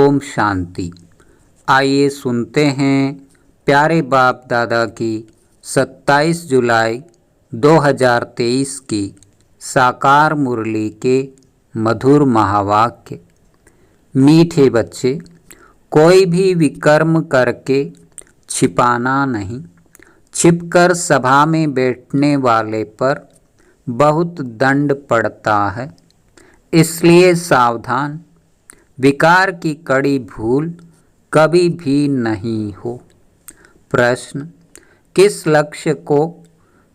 ओम शांति। आइए सुनते हैं प्यारे बाप दादा की 27 जुलाई 2023 की साकार मुरली के मधुर महावाक्य। मीठे बच्चे, कोई भी विकर्म करके छिपाना नहीं। छिपकर सभा में बैठने वाले पर बहुत दंड पड़ता है, इसलिए सावधान। विकार की कड़ी भूल कभी भी नहीं हो। प्रश्न: किस लक्ष्य को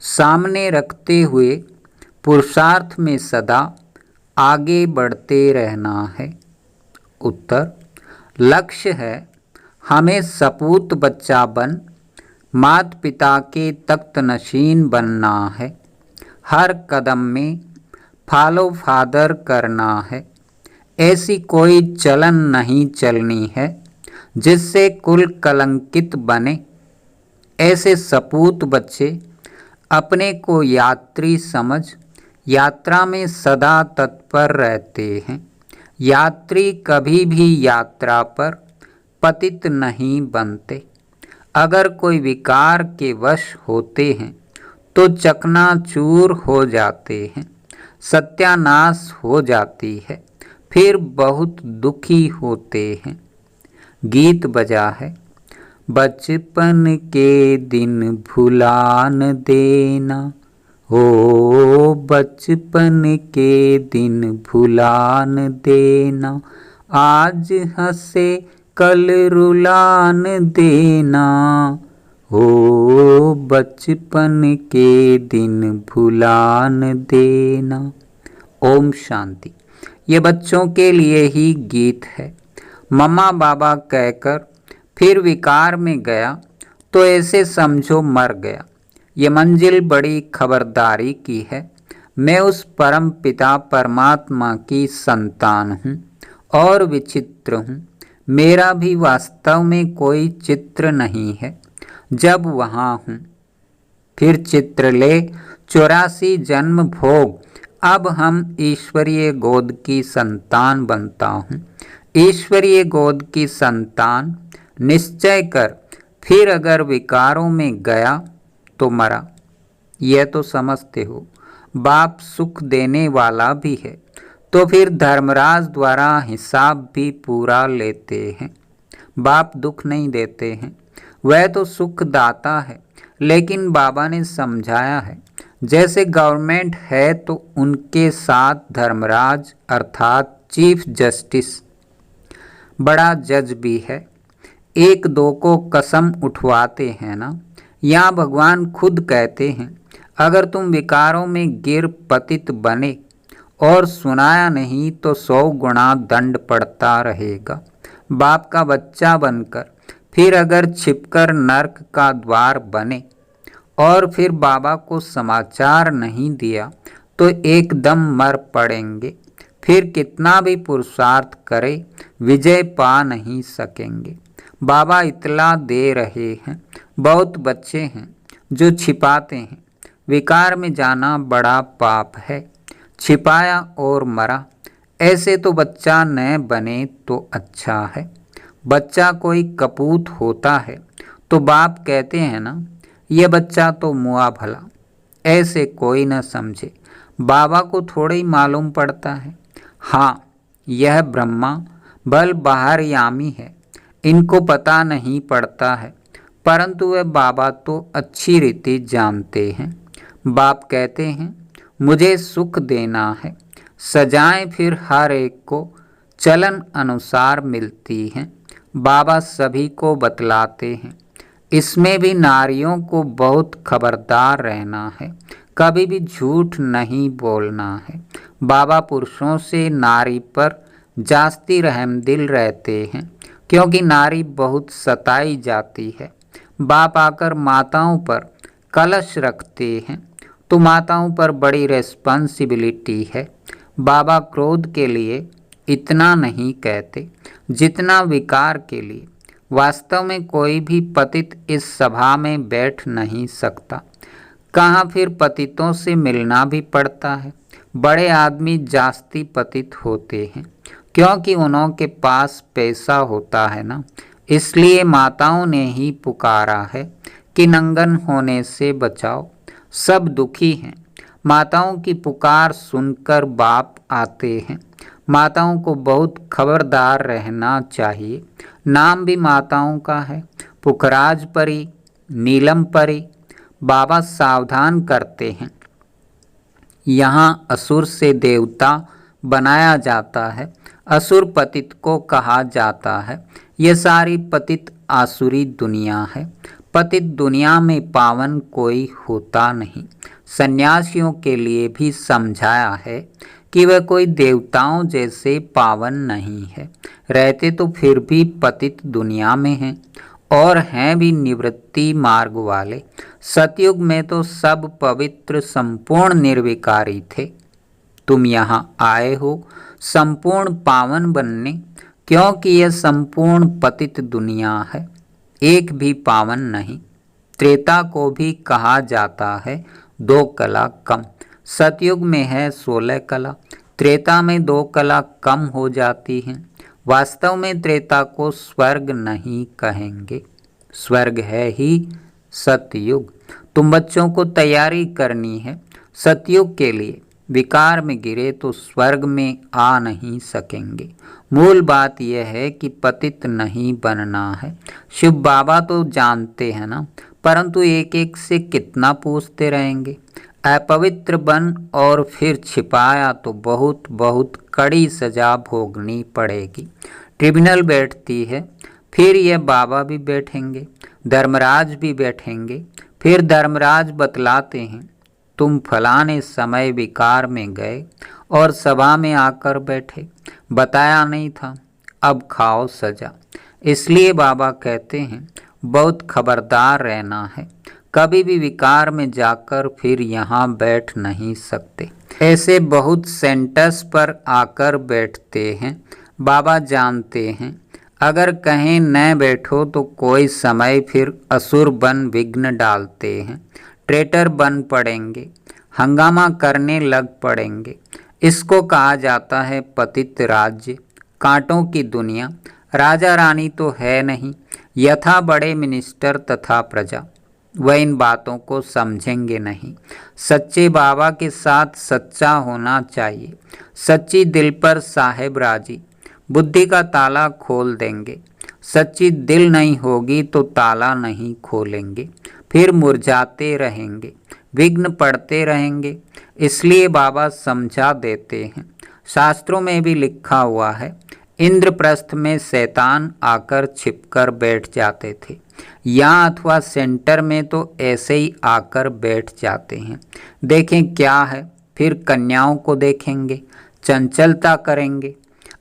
सामने रखते हुए पुरुषार्थ में सदा आगे बढ़ते रहना है? उत्तर: लक्ष्य है हमें सपूत बच्चा बन माता पिता के तख्त नशीन बनना है। हर कदम में फॉलो फादर करना है। ऐसी कोई चलन नहीं चलनी है जिससे कुल कलंकित बने। ऐसे सपूत बच्चे अपने को यात्री समझ यात्रा में सदा तत्पर रहते हैं। यात्री कभी भी यात्रा पर पतित नहीं बनते। अगर कोई विकार के वश होते हैं तो चकनाचूर हो जाते हैं, सत्यानाश हो जाती है, फिर बहुत दुखी होते हैं। गीत बजा है। बचपन के दिन भुला न देना, हो बचपन के दिन भुला न देना। आज हंसे कल रुला न देना, हो बचपन के दिन भुला न देना। ओम शांति। ये बच्चों के लिए ही गीत है। मम्मा बाबा कहकर फिर विकार में गया तो ऐसे समझो मर गया। ये मंजिल बड़ी खबरदारी की है। मैं उस परम पिता परमात्मा की संतान हूँ और विचित्र हूँ। मेरा भी वास्तव में कोई चित्र नहीं है जब वहाँ हूँ। फिर चित्र ले 84 जन्म भोग। अब हम ईश्वरीय गोद की संतान बनता हूँ। ईश्वरीय गोद की संतान निश्चय कर, फिर अगर विकारों में गया तो मरा। यह तो समझते हो। बाप सुख देने वाला भी है तो फिर धर्मराज द्वारा हिसाब भी पूरा लेते हैं। बाप दुख नहीं देते हैं, वह तो सुख दाता है। लेकिन बाबा ने समझाया है, जैसे गवर्नमेंट है तो उनके साथ धर्मराज अर्थात चीफ जस्टिस बड़ा जज भी है। एक दो को कसम उठवाते हैं ना। यहाँ भगवान खुद कहते हैं, अगर तुम विकारों में गिर पतित बने और सुनाया नहीं तो 100 गुना दंड पड़ता रहेगा। बाप का बच्चा बनकर फिर अगर छिपकर नर्क का द्वार बने और फिर बाबा को समाचार नहीं दिया तो एकदम मर पड़ेंगे। फिर कितना भी पुरुषार्थ करे विजय पा नहीं सकेंगे। बाबा इतला दे रहे हैं, बहुत बच्चे हैं जो छिपाते हैं। विकार में जाना बड़ा पाप है। छिपाया और मरा, ऐसे तो बच्चा न बने तो अच्छा है। बच्चा कोई कपूत होता है तो बाप कहते हैं ना, यह बच्चा तो मुआ भला। ऐसे कोई न समझे। बाबा को थोड़ा ही मालूम पड़ता है। हाँ, यह ब्रह्मा बल बाहरयामी है, इनको पता नहीं पड़ता है, परंतु वह बाबा तो अच्छी रीति जानते हैं। बाप कहते हैं, मुझे सुख देना है। सजाएं फिर हर एक को चलन अनुसार मिलती हैं। बाबा सभी को बतलाते हैं। इसमें भी नारियों को बहुत खबरदार रहना है, कभी भी झूठ नहीं बोलना है। बाबा पुरुषों से नारी पर जास्ती रहमदिल रहते हैं, क्योंकि नारी बहुत सताई जाती है। बाप आकर माताओं पर कलश रखते हैं तो माताओं पर बड़ी रेस्पॉन्सिबिलिटी है। बाबा क्रोध के लिए इतना नहीं कहते जितना विकार के लिए। वास्तव में कोई भी पतित इस सभा में बैठ नहीं सकता। कहाँ फिर पतितों से मिलना भी पड़ता है। बड़े आदमी जास्ती पतित होते हैं क्योंकि उन्हों के पास पैसा होता है ना, इसलिए माताओं ने ही पुकारा है कि नंगन होने से बचाओ, सब दुखी हैं। माताओं की पुकार सुनकर बाप आते हैं। माताओं को बहुत खबरदार रहना चाहिए। नाम भी माताओं का है, पुखराज परी, नीलम परी। बाबा सावधान करते हैं। यहाँ असुर से देवता बनाया जाता है। असुर पतित को कहा जाता है। ये सारी पतित आसुरी दुनिया है। पतित दुनिया में पावन कोई होता नहीं। सन्यासियों के लिए भी समझाया है कि वह कोई देवताओं जैसे पावन नहीं है। रहते तो फिर भी पतित दुनिया में हैं और हैं भी निवृत्ति मार्ग वाले। सतयुग में तो सब पवित्र संपूर्ण निर्विकारी थे। तुम यहाँ आए हो संपूर्ण पावन बनने, क्योंकि यह संपूर्ण पतित दुनिया है, एक भी पावन नहीं। त्रेता को भी कहा जाता है 2 कला कम। सतयुग में है 16 कला, त्रेता में 2 कला कम हो जाती हैं। वास्तव में त्रेता को स्वर्ग नहीं कहेंगे, स्वर्ग है ही सतयुग। तुम बच्चों को तैयारी करनी है सतयुग के लिए। विकार में गिरे तो स्वर्ग में आ नहीं सकेंगे। मूल बात यह है कि पतित नहीं बनना है। शिव बाबा तो जानते हैं ना, परंतु एक एक से कितना पूछते रहेंगे। अपवित्र बन और फिर छिपाया तो बहुत बहुत कड़ी सजा भोगनी पड़ेगी। ट्रिब्यूनल बैठती है, फिर यह बाबा भी बैठेंगे, धर्मराज भी बैठेंगे। फिर धर्मराज बतलाते हैं, तुम फलाने समय विकार में गए और सभा में आकर बैठे, बताया नहीं था, अब खाओ सजा। इसलिए बाबा कहते हैं बहुत खबरदार रहना है। कभी भी विकार में जाकर फिर यहाँ बैठ नहीं सकते। ऐसे बहुत सेंटर्स पर आकर बैठते हैं। बाबा जानते हैं अगर कहीं न बैठो तो कोई समय फिर असुर बन विघ्न डालते हैं। ट्रेटर बन पड़ेंगे, हंगामा करने लग पड़ेंगे। इसको कहा जाता है पतित राज्य, कांटों की दुनिया। राजा रानी तो है नहीं, यथा बड़े मिनिस्टर तथा प्रजा, वह इन बातों को समझेंगे नहीं। सच्चे बाबा के साथ सच्चा होना चाहिए। सच्ची दिल पर साहेब राजी, बुद्धि का ताला खोल देंगे। सच्ची दिल नहीं होगी तो ताला नहीं खोलेंगे, फिर मुरझाते रहेंगे, विघ्न पड़ते रहेंगे। इसलिए बाबा समझा देते हैं। शास्त्रों में भी लिखा हुआ है, इंद्रप्रस्थ में शैतान आकर छिपकर बैठ जाते थे। यहाँ अथवा सेंटर में तो ऐसे ही आकर बैठ जाते हैं। देखें क्या है, फिर कन्याओं को देखेंगे, चंचलता करेंगे।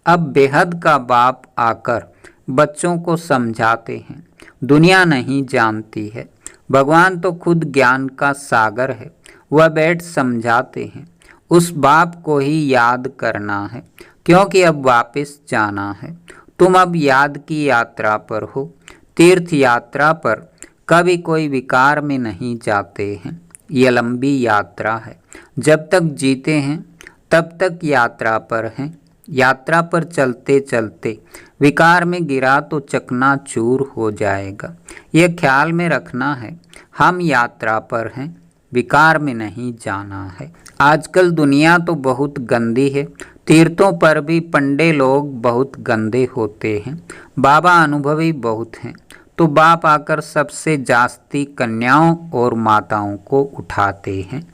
अब बेहद का बाप आकर बच्चों को समझाते हैं। दुनिया नहीं जानती है, भगवान तो खुद ज्ञान का सागर है। वह बैठ समझाते हैं। उस बाप को ही याद करना है, क्योंकि अब वापस जाना है। तुम अब याद की यात्रा पर हो, तीर्थ यात्रा पर। कभी कोई विकार में नहीं जाते हैं। यह लंबी यात्रा है। जब तक जीते हैं तब तक यात्रा पर हैं। यात्रा पर चलते चलते विकार में गिरा तो चकनाचूर हो जाएगा। यह ख्याल में रखना है, हम यात्रा पर हैं, विकार में नहीं जाना है। आजकल दुनिया तो बहुत गंदी है। तीर्थों पर भी पंडे लोग बहुत गंदे होते हैं। बाबा अनुभवी बहुत हैं, तो बाप आकर सबसे जास्ती कन्याओं और माताओं को उठाते हैं।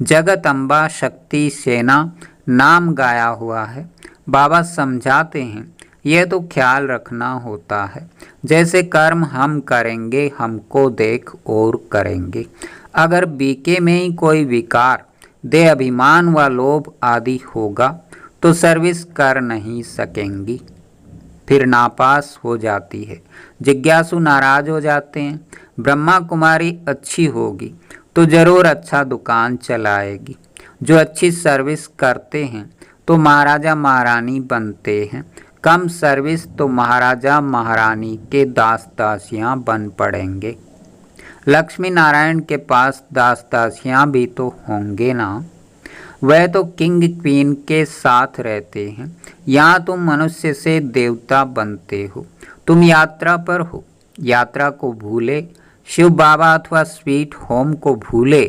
जगत अम्बा शक्ति सेना नाम गाया हुआ है। बाबा समझाते हैं, यह तो ख्याल रखना होता है। जैसे कर्म हम करेंगे, हमको देख और करेंगे। अगर बीके में ही कोई विकार, दे अभिमान व लोभ आदि होगा तो सर्विस कर नहीं सकेंगी, फिर नापास हो जाती है। जिज्ञासु नाराज हो जाते हैं। ब्रह्मा कुमारी अच्छी होगी तो जरूर अच्छा दुकान चलाएगी। जो अच्छी सर्विस करते हैं तो महाराजा महारानी बनते हैं। कम सर्विस तो महाराजा महारानी के दास दासियाँ बन पड़ेंगे। लक्ष्मी नारायण के पास दास दासियाँ भी तो होंगे ना। वह तो किंग क्वीन के साथ रहते हैं, यहाँ तुम मनुष्य से देवता बनते हो। तुम यात्रा पर हो, यात्रा को भूले, शिव बाबा अथवा स्वीट होम को भूले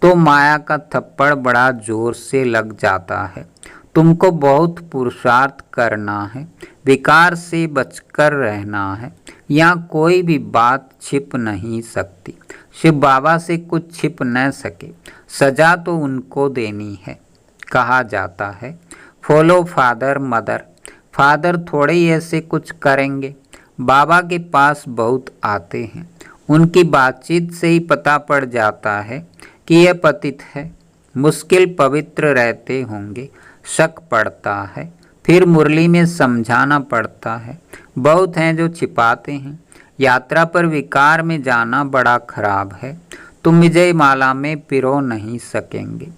तो माया का थप्पड़ बड़ा जोर से लग जाता है। तुमको बहुत पुरुषार्थ करना है, विकार से बचकर रहना है। यहाँ कोई भी बात छिप नहीं सकती। शिव बाबा से कुछ छिप न सके, सजा तो उनको देनी है। कहा जाता है फॉलो फादर मदर। फादर थोड़े ही ऐसे कुछ करेंगे। बाबा के पास बहुत आते हैं, उनकी बातचीत से ही पता पड़ जाता है कि यह पतित है, मुश्किल पवित्र रहते होंगे। शक पड़ता है, फिर मुरली में समझाना पड़ता है। बहुत हैं जो छिपाते हैं। यात्रा पर विकार में जाना बड़ा खराब है। तुम विजय माला में पिरो नहीं सकेंगे।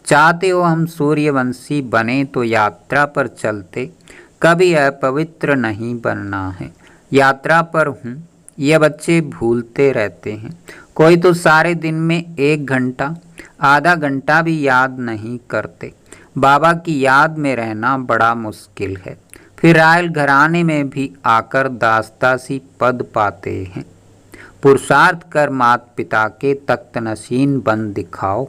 चाहते हो हम सूर्यवंशी बने तो यात्रा पर चलते, कभी अपवित्र नहीं बनना है। यात्रा पर हूँ, ये बच्चे भूलते रहते हैं। कोई तो सारे दिन में 1 घंटा आधा घंटा भी याद नहीं करते। बाबा की याद में रहना बड़ा मुश्किल है। फिर रायल घराने में भी आकर दासदासी पद पाते हैं। पुरुषार्थ कर माता पिता के तख्त नशीन बन दिखाओ,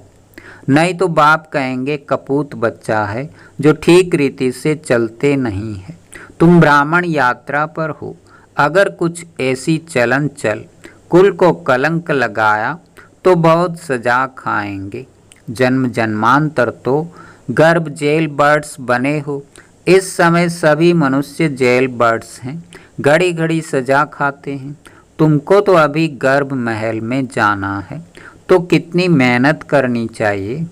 नहीं तो बाप कहेंगे कपूत बच्चा है जो ठीक रीति से चलते नहीं है। तुम ब्राह्मण यात्रा पर हो, अगर कुछ ऐसी चलन चल कुल को कलंक लगाया तो बहुत सजा खाएंगे। जन्म जन्मांतर तो गर्भ जेल बर्ड्स बने हो। इस समय सभी मनुष्य जेल बर्ड्स हैं, घड़ी घड़ी सजा खाते हैं। तुमको तो अभी गर्भ महल में जाना है, तो कितनी मेहनत करनी चाहिए।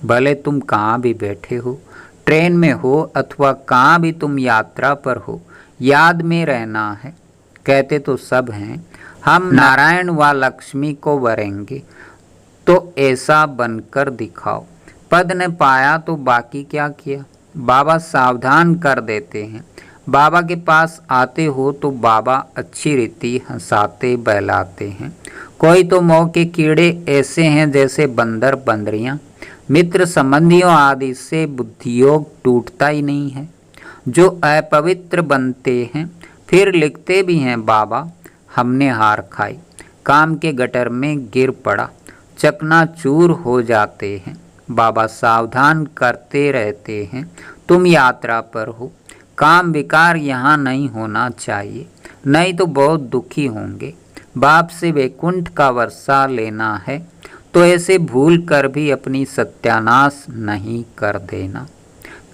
भले तुम कहाँ भी बैठे हो, ट्रेन में हो अथवा कहाँ भी तुम यात्रा पर हो, याद में रहना है। कहते तो सब हैं हम नारायण व लक्ष्मी को वरेंगे, तो ऐसा बनकर दिखाओ। पद ने पाया तो बाकी क्या किया। बाबा सावधान कर देते हैं। बाबा के पास आते हो तो बाबा अच्छी रीति हंसाते बहलाते हैं। कोई तो मोह के कीड़े ऐसे हैं जैसे बंदर बंदरियां, मित्र संबंधियों आदि से बुद्धियोग टूटता ही नहीं है। जो अपवित्र बनते हैं फिर लिखते भी हैं बाबा हमने हार खाई, काम के गटर में गिर पड़ा, चकनाचूर हो जाते हैं। बाबा सावधान करते रहते हैं। तुम यात्रा पर हो, काम विकार यहाँ नहीं होना चाहिए, नहीं तो बहुत दुखी होंगे। बाप से वैकुंठ का वर्षा लेना है तो ऐसे भूल कर भी अपनी सत्यानाश नहीं कर देना।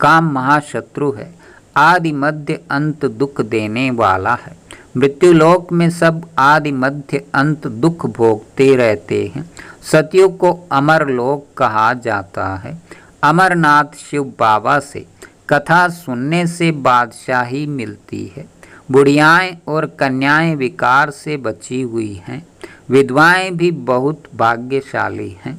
काम महाशत्रु है, आदि मध्य अंत दुख देने वाला है। मृत्युलोक में सब आदि मध्य अंत दुख भोगते रहते हैं। सतयुग को अमर लोक कहा जाता है। अमरनाथ शिव बाबा से कथा सुनने से बादशाही मिलती है। बुढ़ियाएँ और कन्याएं विकार से बची हुई हैं। विधवाएं भी बहुत भाग्यशाली हैं।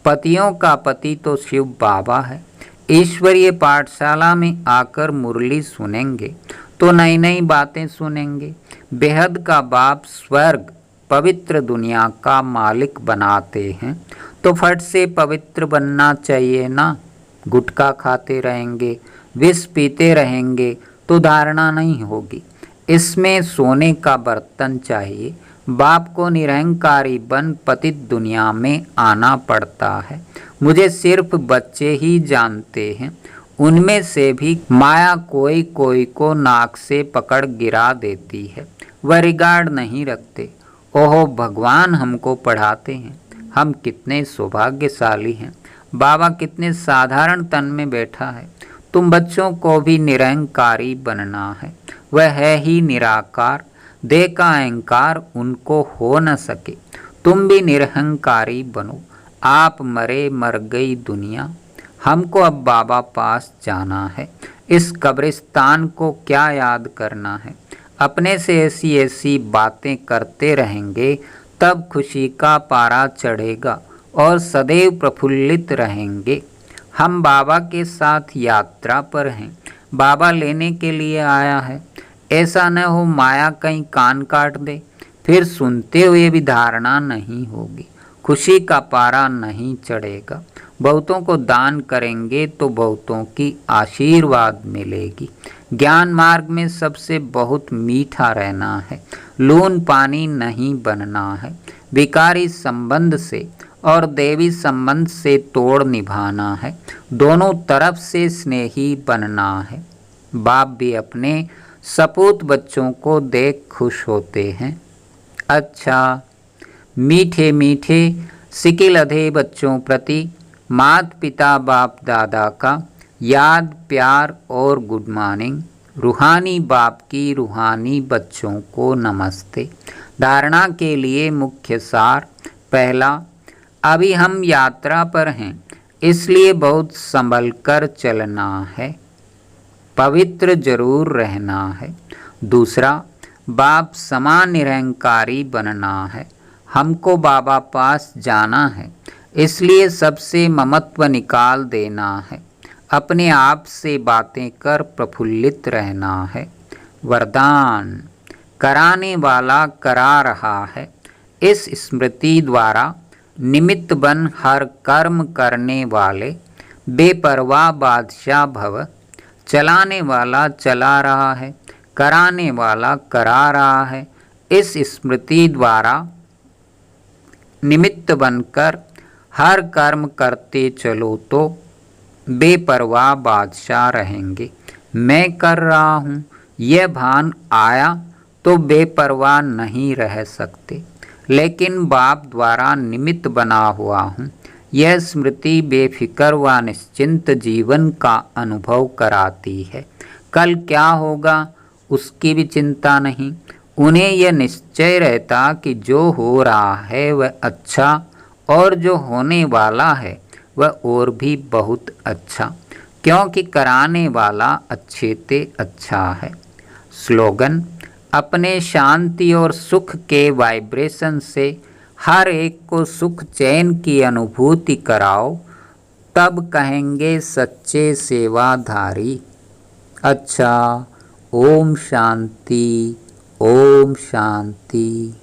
पतियों का पति तो शिव बाबा है। ईश्वरीय पाठशाला में आकर मुरली सुनेंगे तो नई नई बातें सुनेंगे। बेहद का बाप स्वर्ग पवित्र दुनिया का मालिक बनाते हैं तो फट से पवित्र बनना चाहिए ना। गुटखा खाते रहेंगे, विष पीते रहेंगे तो धारणा नहीं होगी। इसमें सोने का बर्तन चाहिए। बाप को निरहंकारी बन पतित दुनिया में आना पड़ता है। मुझे सिर्फ बच्चे ही जानते हैं, उनमें से भी माया कोई कोई को नाक से पकड़ गिरा देती है। वह रिगार्ड नहीं रखते। ओहो भगवान हमको पढ़ाते हैं, हम कितने सौभाग्यशाली हैं। बाबा कितने साधारण तन में बैठा है। तुम बच्चों को भी निरहंकारी बनना है। वह है ही निराकार, देह का अहंकार उनको हो न सके। तुम भी निरहंकारी बनो। आप मरे मर गई दुनिया, हमको अब बाबा पास जाना है। इस कब्रिस्तान को क्या याद करना है। अपने से ऐसी ऐसी बातें करते रहेंगे तब खुशी का पारा चढ़ेगा और सदैव प्रफुल्लित रहेंगे। हम बाबा के साथ यात्रा पर हैं, बाबा लेने के लिए आया है। ऐसा न हो माया कहीं कान काट दे, फिर सुनते हुए भी धारणा नहीं होगी, खुशी का पारा नहीं चढ़ेगा। बहुतों को दान करेंगे तो बहुतों की आशीर्वाद मिलेगी। ज्ञान मार्ग में सबसे बहुत मीठा रहना है, लून पानी नहीं बनना है। विकारी संबंध से और देवी संबंध से तोड़ निभाना है, दोनों तरफ से स्नेही बनना है। बाप भी अपने सपूत बच्चों को देख खुश होते हैं। अच्छा, मीठे मीठे सिकिल अधे बच्चों प्रति माता पिता बाप दादा का याद प्यार और गुड मॉर्निंग। रूहानी बाप की रूहानी बच्चों को नमस्ते। धारणा के लिए मुख्य सार। पहला, अभी हम यात्रा पर हैं, इसलिए बहुत संभल कर चलना है, पवित्र जरूर रहना है। दूसरा, बाप समान निरहंकारी बनना है, हमको बाबा पास जाना है, इसलिए सबसे ममत्व निकाल देना है, अपने आप से बातें कर प्रफुल्लित रहना है। वरदान, कराने वाला करा रहा है, इस स्मृति द्वारा निमित्त बन हर कर्म करने वाले बेपरवाह बादशाह भव। चलाने वाला चला रहा है, कराने वाला करा रहा है, इस स्मृति द्वारा निमित्त बनकर हर कर्म करते चलो तो बेपरवाह बादशाह रहेंगे। मैं कर रहा हूँ यह भान आया तो बेपरवाह नहीं रह सकते, लेकिन बाप द्वारा निमित्त बना हुआ हूँ। यह स्मृति बेफिक्र व निश्चिंत जीवन का अनुभव कराती है। कल क्या होगा उसकी भी चिंता नहीं। उन्हें यह निश्चय रहता कि जो हो रहा है वह अच्छा और जो होने वाला है वह और भी बहुत अच्छा, क्योंकि कराने वाला अच्छे ते अच्छा है। स्लोगन, अपने शांति और सुख के वाइब्रेशन से हर एक को सुख चैन की अनुभूति कराओ, तब कहेंगे सच्चे सेवाधारी। अच्छा, ओम शांति, ओम शांति।